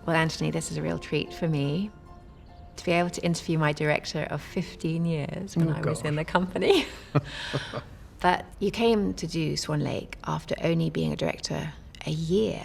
Well, Anthony, this is a real treat for me to be able to interview my director of 15 years when I was in the company. But you came to do Swan Lake after only being a director a year.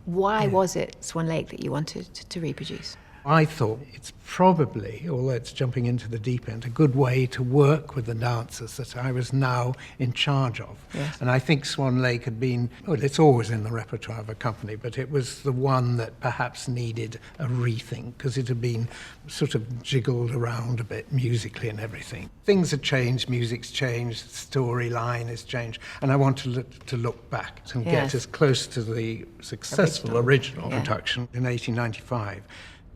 Why was it Swan Lake that you wanted to reproduce? I thought it's probably, although it's jumping into the deep end, a good way to work with the dancers that I was now in charge of. Yes. And I think Swan Lake had been, well, it's always in the repertoire of a company, but it was the one that perhaps needed a rethink because it had been sort of jiggled around a bit musically and everything. Things have changed, music's changed, storyline has changed, and I wanted to look back and get as close to the successful original production in 1895.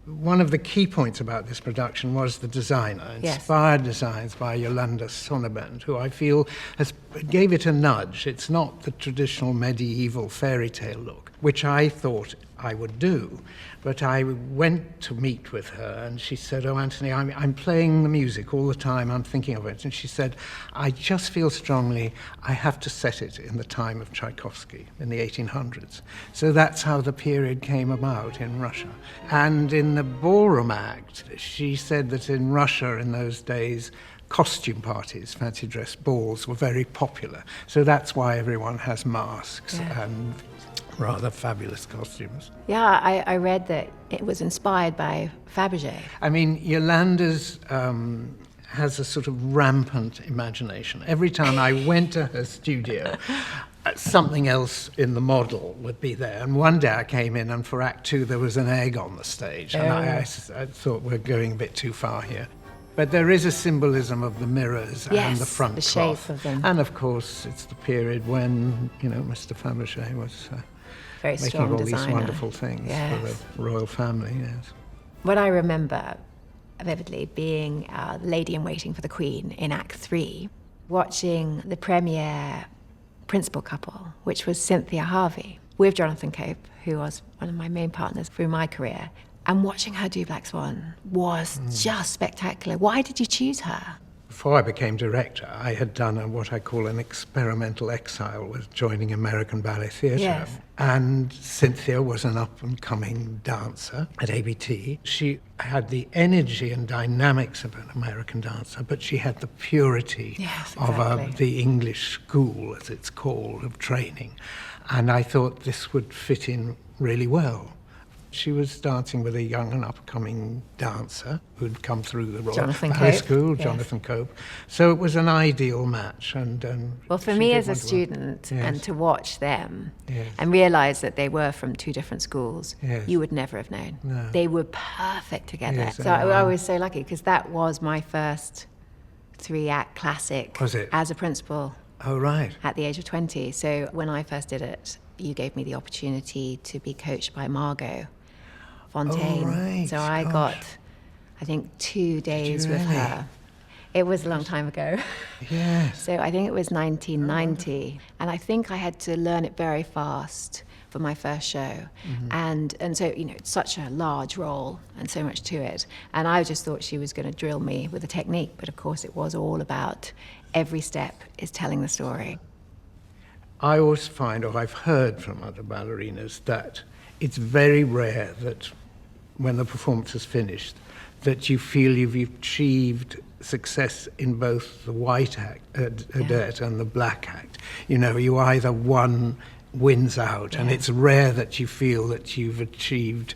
One of the key points about this production was the designer, inspired designs by Yolanda Sonnabend, who I feel gave it a nudge. It's not the traditional medieval fairy tale look, which I thought I would do. But I went to meet with her and she said, "Oh, Anthony, I'm playing the music all the time, I'm thinking of it." And she said, "I just feel strongly I have to set it in the time of Tchaikovsky in the 1800s. So that's how the period came about in Russia. And in the ballroom act, she said that in Russia in those days, costume parties, fancy dress balls, were very popular. So that's why everyone has masks and rather fabulous costumes." Yeah, I read that it was inspired by Fabergé. I mean, Yolanda's has a sort of rampant imagination. Every time I went to her studio, something else in the model would be there. And one day I came in and for Act 2 there was an egg on the stage. And I thought we're going a bit too far here. But there is a symbolism of the mirrors and the front the cloth. shape of them. And of course, it's the period when, Mr. Fabergé was very making strong all designer. these wonderful things for the royal family, What I remember vividly being the lady in waiting for the Queen in Act 3, watching the premiere principal couple, which was Cynthia Harvey, with Jonathan Cope, who was one of my main partners through my career. And watching her do Black Swan was just spectacular. Why did you choose her? Before I became director, I had done what I call an experimental exile with joining American Ballet Theatre. Yes. And Cynthia was an up-and-coming dancer at ABT. She had the energy and dynamics of an American dancer, but she had the purity of the English school, as it's called, of training. And I thought this would fit in really well. She was dancing with a young and up-and-coming dancer who'd come through the Royal Ballet School, Jonathan Cope. So it was an ideal match. Well, for me as a student, and to watch them and realise that they were from two different schools, you would never have known. No. They were perfect together. Yes, so I was so lucky because that was my first 3-act classic as a principal. Oh, right. At the age of 20. So when I first did it, you gave me the opportunity to be coached by Margot Fontaine. Oh, right. So I got, I think, 2 days with her. It was a long time ago. Yes. So I think it was 1990. And I think I had to learn it very fast for my first show. And so, it's such a large role and so much to it. And I just thought she was going to drill me with a technique. But of course, it was all about every step is telling the story. I always find, or I've heard from other ballerinas, that it's very rare that when the performance is finished, that you feel you've achieved success in both the white act, adet, and the black act. You either wins out, and it's rare that you feel that you've achieved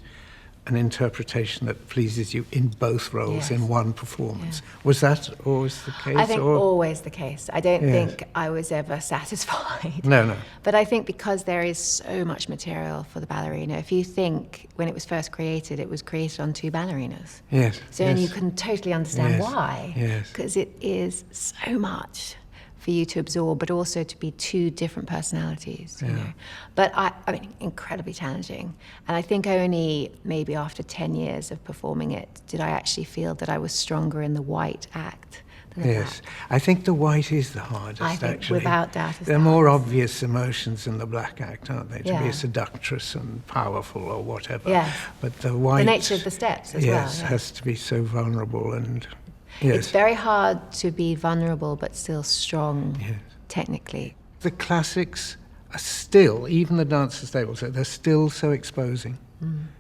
an interpretation that pleases you in both roles in one performance. Was that always the case? I think always the case. I don't think I was ever satisfied. No. But I think because there is so much material for the ballerina, if you think when it was first created, it was created on 2 ballerinas. Yes. So and you can totally understand why. Yes. Because it is so much for you to absorb, but also to be 2 different personalities, you know. But I mean, incredibly challenging. And I think only maybe after 10 years of performing it did I actually feel that I was stronger in the white act than the black. I think the white is the hardest, I think actually. Without doubt is There are more obvious emotions in the black act, aren't they? To be a seductress and powerful or whatever. Yes. But the white... The nature of the steps as well. Yes, has to be so vulnerable and... It's very hard to be vulnerable but still strong technically. The classics are still, even the dancers, they will say, they're still so exposing.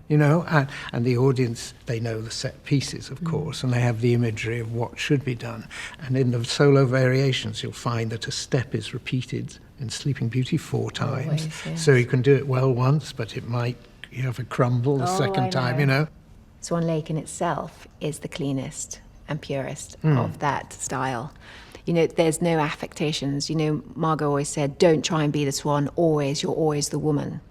You know, and the audience, they know the set pieces, of course, and they have the imagery of what should be done. And in the solo variations, you'll find that a step is repeated in Sleeping Beauty 4 times. Always, yes. So you can do it well once, but you have a crumble the second time, you know. Swan Lake in itself is the cleanest and purest of that style. You know, there's no affectations. You know, Margot always said, don't try and be the swan always, you're always the woman.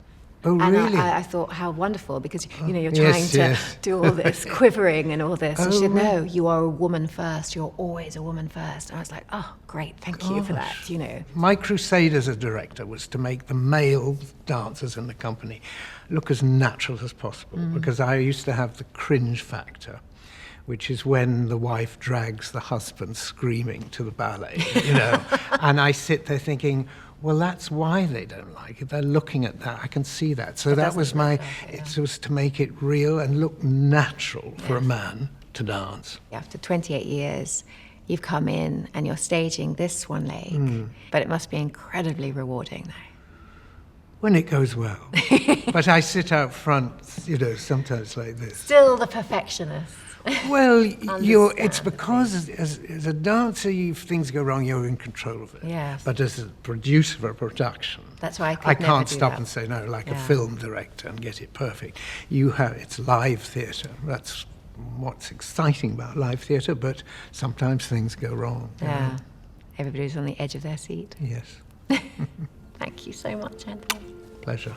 Oh, and really? I thought, how wonderful, because, you know, you're trying to do all this quivering and all this. And she said, no, you are a woman first. You're always a woman first. And I was like, oh, great, thank you for that, you know. My crusade as a director was to make the male dancers in the company look as natural as possible, because I used to have the cringe factor, which is when the wife drags the husband screaming to the ballet, you know. And I sit there thinking, well, that's why they don't like it. They're looking at that. I can see that. So that was it was to make it real and look natural for a man to dance. After 28 years, you've come in and you're staging this Swan Lake, but it must be incredibly rewarding now. When it goes well. But I sit out front, you know, sometimes like this. Still the perfectionist. Well, it's because as a dancer, if things go wrong, you're in control of it. Yes. But as a producer of a production, that's why I can't stop and say, no, like a film director, and get it perfect. It's live theatre. That's what's exciting about live theatre, but sometimes things go wrong. Yeah. Everybody's on the edge of their seat. Yes. Thank you so much, Anthony. Pleasure.